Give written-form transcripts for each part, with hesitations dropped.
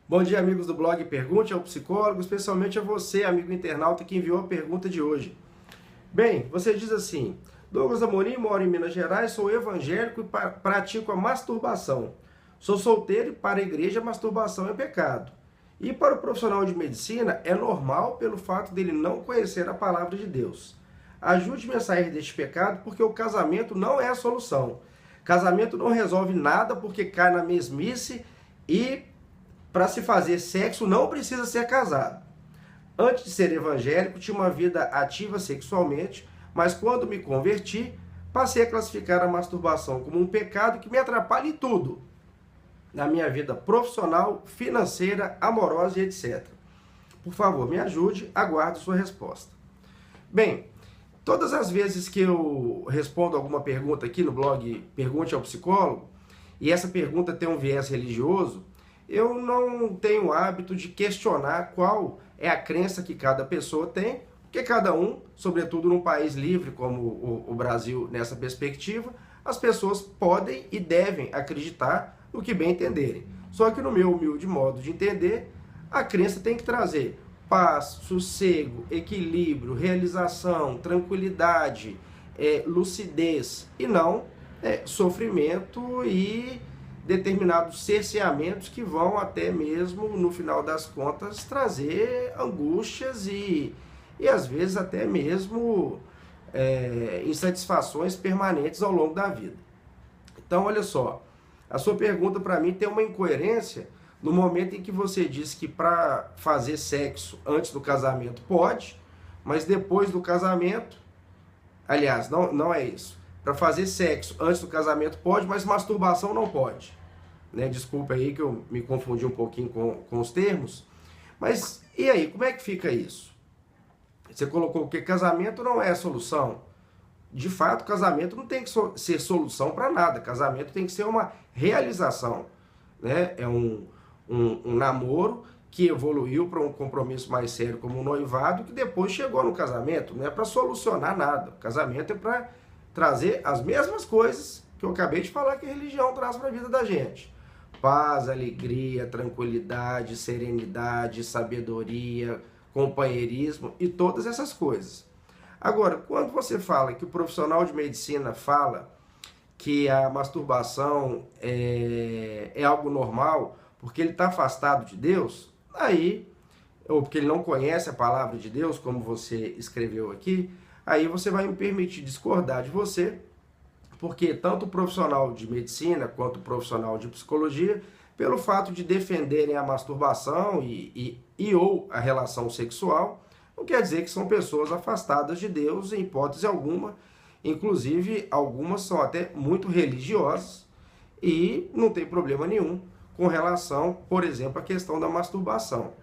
Bom dia, amigos do blog Pergunte ao Psicólogo, especialmente a você, amigo internauta, que enviou a pergunta de hoje. Bem, você diz assim: Douglas Amorim, moro em Minas Gerais, sou evangélico e pratico a masturbação. Sou solteiro e para a igreja a masturbação é pecado. E para o profissional de medicina é normal pelo fato dele não conhecer a palavra de Deus. Ajude-me a sair deste pecado porque o casamento não é a solução. Casamento não resolve nada porque cai na mesmice e para se fazer sexo não precisa ser casado. Antes de ser evangélico, tinha uma vida ativa sexualmente, mas quando me converti, passei a classificar a masturbação como um pecado que me atrapalha em tudo, na minha vida profissional, financeira, amorosa e etc. Por favor, me ajude, aguardo sua resposta. Bem, todas as vezes que eu respondo alguma pergunta aqui no blog Pergunte ao Psicólogo, e essa pergunta tem um viés religioso, eu não tenho o hábito de questionar qual é a crença que cada pessoa tem, porque cada um, sobretudo num país livre como o Brasil nessa perspectiva, as pessoas podem e devem acreditar no que bem entenderem. Só que no meu humilde modo de entender, a crença tem que trazer paz, sossego, equilíbrio, realização, tranquilidade, lucidez e não sofrimento e determinados cerceamentos que vão até mesmo, no final das contas, trazer angústias e às vezes até mesmo insatisfações permanentes ao longo da vida. Então, olha só, a sua pergunta para mim tem uma incoerência no momento em que você diz que para fazer sexo antes do casamento pode, mas depois do casamento, aliás, não é isso. Para fazer sexo antes do casamento pode, mas masturbação não pode. Desculpa aí que eu me confundi um pouquinho com os termos. Mas e aí, como é que fica isso? Você colocou que casamento não é a solução. De fato, casamento não tem que ser solução para nada. Casamento tem que ser uma realização. É um namoro que evoluiu para um compromisso mais sério como um noivado, que depois chegou no casamento. Não é para solucionar nada. O casamento é para trazer as mesmas coisas que eu acabei de falar que a religião traz para a vida da gente. Paz, alegria, tranquilidade, serenidade, sabedoria, companheirismo e todas essas coisas. Agora, quando você fala que o profissional de medicina fala que a masturbação é algo normal porque ele está afastado de Deus, aí, ou porque ele não conhece a palavra de Deus, como você escreveu aqui, aí você vai me permitir discordar de você, porque tanto o profissional de medicina quanto o profissional de psicologia, pelo fato de defenderem a masturbação e ou a relação sexual, não quer dizer que são pessoas afastadas de Deus em hipótese alguma. Inclusive, algumas são até muito religiosas e não tem problema nenhum com relação, por exemplo, à questão da masturbação.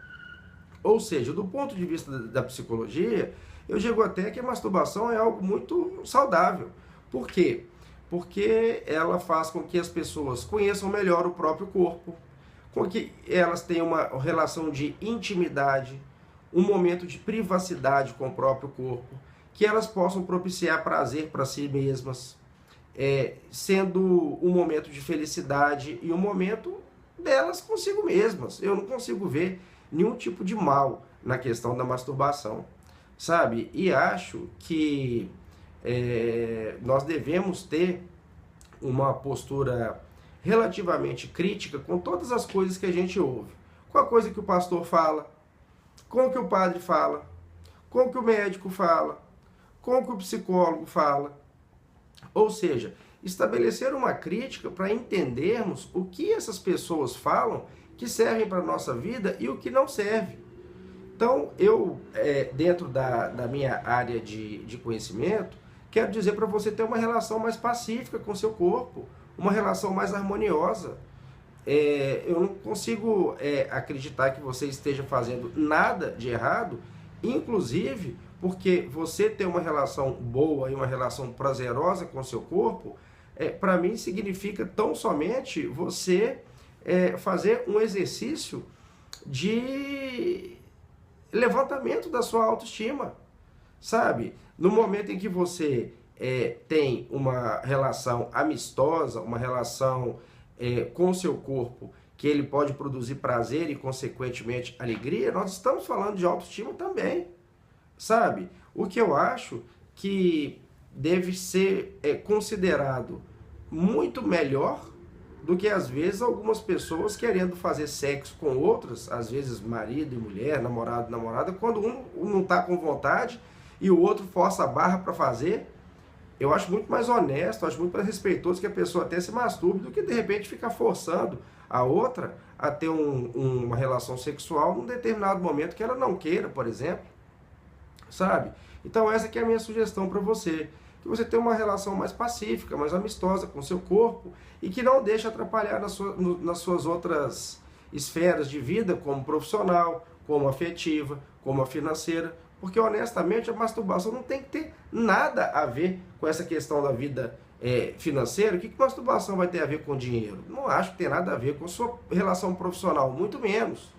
Ou seja, do ponto de vista da psicologia, eu digo até que a masturbação é algo muito saudável. Por quê? Porque ela faz com que as pessoas conheçam melhor o próprio corpo, com que elas tenham uma relação de intimidade, um momento de privacidade com o próprio corpo, que elas possam propiciar prazer para si mesmas, sendo um momento de felicidade e um momento delas consigo mesmas. Eu não consigo ver nenhum tipo de mal na questão da masturbação, sabe? E acho que nós devemos ter uma postura relativamente crítica com todas as coisas que a gente ouve. Com a coisa que o pastor fala, com o que o padre fala, com o que o médico fala, com o que o psicólogo fala. Ou seja, estabelecer uma crítica para entendermos o que essas pessoas falam que servem para a nossa vida e o que não serve. Então, eu, dentro da minha área de conhecimento, quero dizer para você ter uma relação mais pacífica com o seu corpo, uma relação mais harmoniosa. Eu não consigo acreditar que você esteja fazendo nada de errado, inclusive porque você ter uma relação boa e uma relação prazerosa com o seu corpo, para mim significa tão somente você fazer um exercício de levantamento da sua autoestima, sabe? No momento em que você tem uma relação amistosa, uma relação com o seu corpo que ele pode produzir prazer e, consequentemente, alegria, nós estamos falando de autoestima também, sabe? O que eu acho que deve ser considerado muito melhor do que, às vezes, algumas pessoas querendo fazer sexo com outras, às vezes marido e mulher, namorado e namorada, quando um não está com vontade e o outro força a barra para fazer. Eu acho muito mais honesto, acho muito mais respeitoso que a pessoa até se masturbe do que, de repente, ficar forçando a outra a ter uma relação sexual num determinado momento que ela não queira, por exemplo, sabe? Então essa que é a minha sugestão para você, que você tenha uma relação mais pacífica, mais amistosa com o seu corpo e que não deixe atrapalhar nas suas outras esferas de vida, como profissional, como afetiva, como a financeira, porque honestamente a masturbação não tem que ter nada a ver com essa questão da vida financeira. O que masturbação vai ter a ver com dinheiro? Não acho que tem nada a ver com sua relação profissional, muito menos,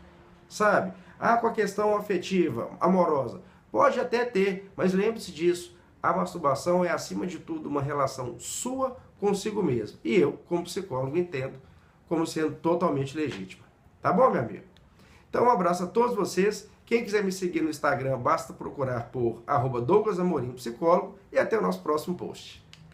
sabe? Ah, com a questão afetiva, amorosa, pode até ter, mas lembre-se disso, a masturbação é acima de tudo uma relação sua consigo mesmo. E eu, como psicólogo, entendo como sendo totalmente legítima. Tá bom, meu amigo? Então um abraço a todos vocês. Quem quiser me seguir no Instagram, basta procurar por @DouglasAmorim Psicólogo e até o nosso próximo post.